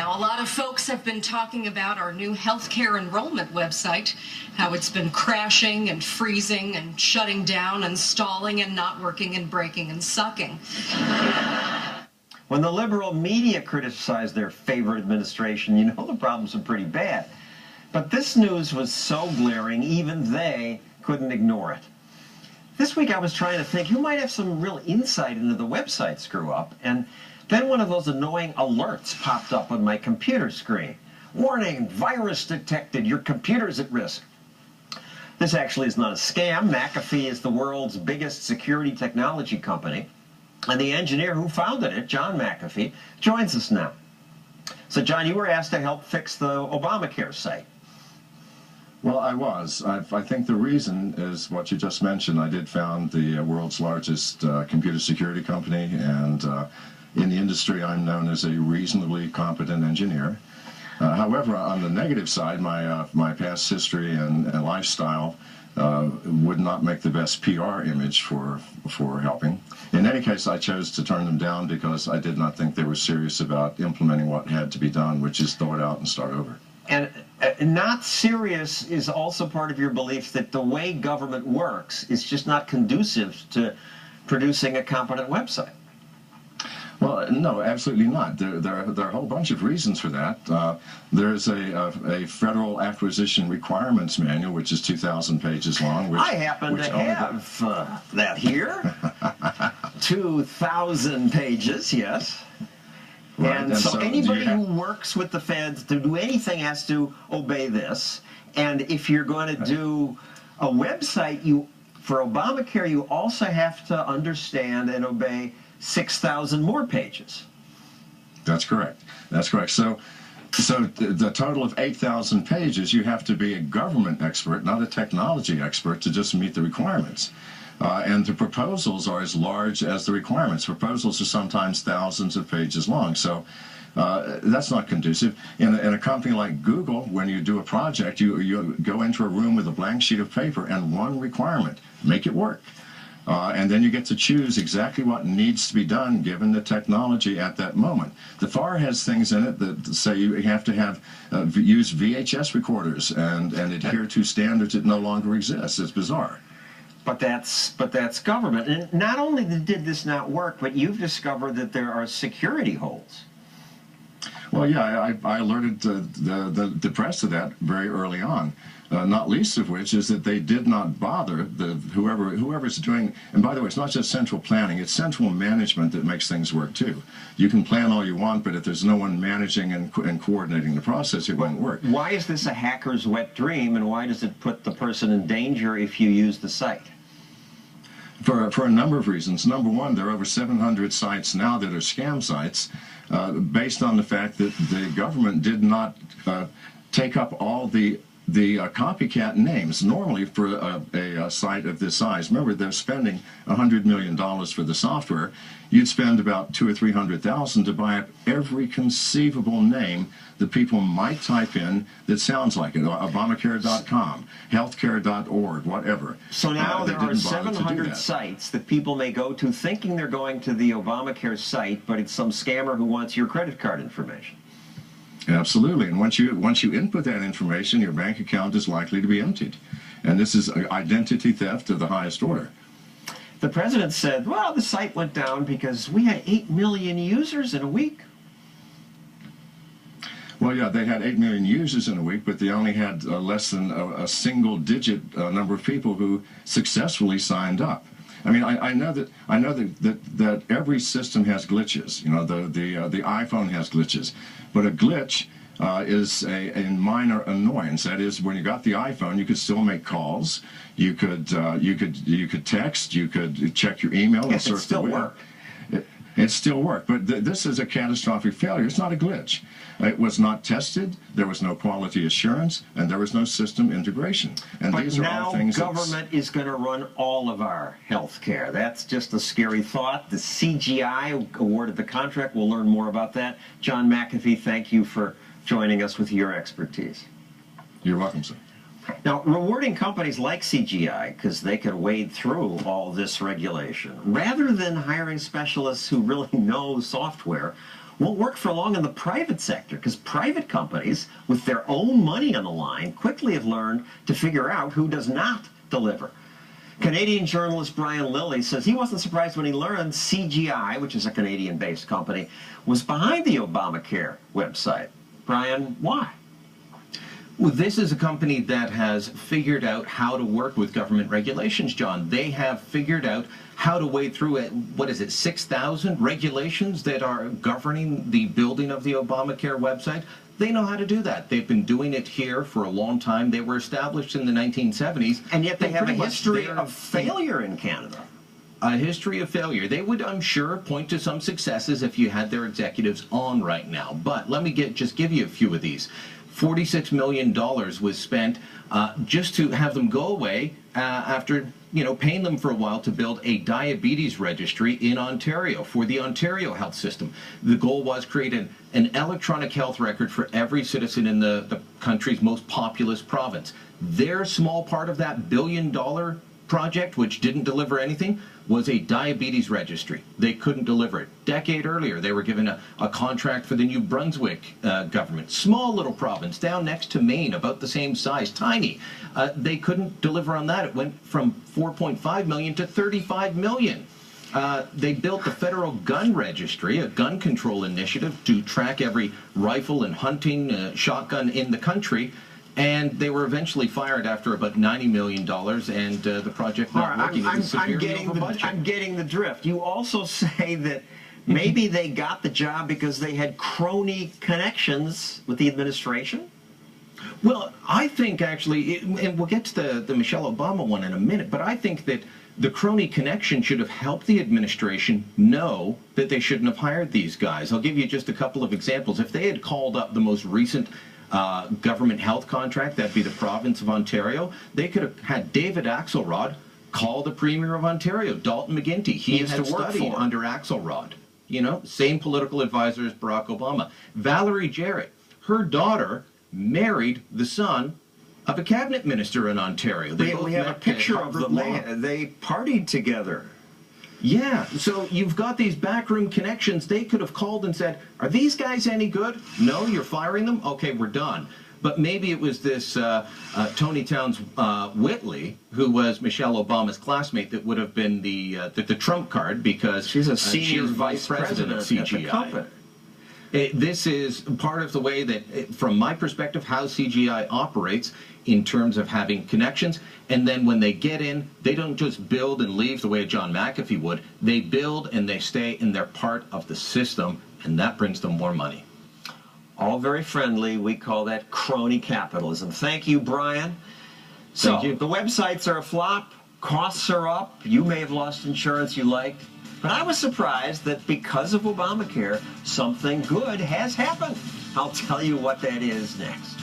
Now, a lot of folks have been talking about our new healthcare enrollment website, how it's been crashing and freezing and shutting down and stalling and not working and breaking and sucking. When the liberal media criticize their favorite administration, you know the problems are pretty bad. But this news was so glaring, even they couldn't ignore it. This week I was trying to think who might have some real insight into the website screw-up, and then one of those annoying alerts popped up on my computer screen. Warning, virus detected, your computer's at risk. This actually is not a scam. McAfee is the world's biggest security technology company, and the engineer who founded it, John McAfee, joins us now. So John, you were asked to help fix the Obamacare site. Well, I was. I think the reason is what you just mentioned. I did found the world's largest computer security company, and in the industry I'm known as a reasonably competent engineer. However, on the negative side, my past history and lifestyle would not make the best PR image for helping. In any case, I chose to turn them down because I did not think they were serious about implementing what had to be done, which is throw it out and start over. And not serious is also part of your belief that the way government works is just not conducive to producing a competent website. Well, no, absolutely not. There are a whole bunch of reasons for that. There's a Federal Acquisition Requirements Manual, which is 2,000 pages long. I happen to have that here. 2,000 pages, yes. Right, and so anybody who works with the feds to do anything has to obey this. And if you're going to do a website, for Obamacare, you also have to understand and obey 6,000 more pages. That's correct. That's correct. So the total of 8,000 pages, you have to be a government expert, not a technology expert, to just meet the requirements. And the proposals are as large as the requirements. Proposals are sometimes thousands of pages long. So that's not conducive. In a company like Google, when you do a project, you go into a room with a blank sheet of paper and one requirement: make it work. And then you get to choose exactly what needs to be done given the technology at that moment. The FAR has things in it that say you have to use VHS recorders and adhere to standards that no longer exist. It's bizarre. But that's government. And not only did this not work, but you've discovered that there are security holes. Well, yeah, I alerted the press of that very early on. Not least of which is that they did not bother whoever's doing. And by the way, it's not just central planning; it's central management that makes things work too. You can plan all you want, but if there's no one managing and coordinating the process, it won't work. Why is this a hacker's wet dream, and why does it put the person in danger if you use the site? For a number of reasons. Number one, there are over 700 sites now that are scam sites, based on the fact that the government did not take up all the copycat names. Normally, for a site of this size, remember they're spending $100 million for the software. You'd spend about $200,000 or $300,000 to buy up every conceivable name that people might type in that sounds like it. Obamacare.com, healthcare.org, whatever. So now there are 700 sites that people may go to thinking they're going to the Obamacare site, but it's some scammer who wants your credit card information. Absolutely, and once you input that information, your bank account is likely to be emptied. And this is identity theft of the highest order. The president said, well, the site went down because we had 8 million users in a week. Well, yeah, they had 8 million users in a week, but they only had less than a single-digit number of people who successfully signed up. I mean, I know that every system has glitches. You know, the iPhone has glitches, but a glitch is a minor annoyance. That is, when you got the iPhone, you could still make calls. You could text. You could check your email and surf the web. It still worked, but this is a catastrophic failure. It's not a glitch. It was not tested, there was no quality assurance, and there was no system integration. And but these are all things government is going to run all of our health care. That's just a scary thought. The CGI awarded the contract. We'll learn more about that. John McAfee, thank you for joining us with your expertise. You're welcome, sir. Now, rewarding companies like CGI, because they could wade through all this regulation, rather than hiring specialists who really know software, won't work for long in the private sector because private companies, with their own money on the line, quickly have learned to figure out who does not deliver. Canadian journalist Brian Lilly says he wasn't surprised when he learned CGI, which is a Canadian-based company, was behind the Obamacare website. Brian, why? Well, this is a company that has figured out how to work with government regulations, John. They have figured out how to wade through it. What is it, 6,000 regulations that are governing the building of the Obamacare website? They know how to do that. They've been doing it here for a long time. They were established in the 1970s. And yet they have a pretty much history of failure in Canada. A history of failure. They would, I'm sure, point to some successes if you had their executives on right now. But let me just give you a few of these. $46 million was spent just to have them go away after, paying them for a while to build a diabetes registry in Ontario for the Ontario health system. The goal was create an electronic health record for every citizen in the country's most populous province. Their small part of that billion-dollar project, which didn't deliver anything, was a diabetes registry. They couldn't deliver it. Decade earlier, they were given a contract for the New Brunswick government. Small little province down next to Maine, about the same size, tiny. They couldn't deliver on that. It went from 4.5 million to 35 million. They built the federal gun registry, a gun control initiative to track every rifle and hunting shotgun in the country. And they were eventually fired after about $90 million, and the project not working. I'm getting the drift. You also say that maybe they got the job because they had crony connections with the administration? Well, I think actually, and we'll get to the Michelle Obama one in a minute, but I think that the crony connection should have helped the administration know that they shouldn't have hired these guys. I'll give you just a couple of examples. If they had called up the most recent government health contract, that'd be the province of Ontario, they could have had David Axelrod call the Premier of Ontario, Dalton McGuinty. He had studied under Axelrod. Same political advisor as Barack Obama. Valerie Jarrett, her daughter married the son of a cabinet minister in Ontario. We have a picture of them. They partied together. Yeah, so you've got these backroom connections. They could have called and said, are these guys any good? No, you're firing them? Okay, we're done. But maybe it was this Tony Towns Whitley, who was Michelle Obama's classmate, that would have been the trump card, because she's a senior vice president of CGI. At the company. This is part of the way that, from my perspective, how CGI operates in terms of having connections. And then when they get in, they don't just build and leave the way John McAfee would. They build and they stay, and they're part of the system, and that brings them more money. All very friendly. We call that crony capitalism. Thank you, Brian. So, the websites are a flop. Costs are up. You may have lost insurance you liked. But I was surprised that because of Obamacare, something good has happened. I'll tell you what that is next.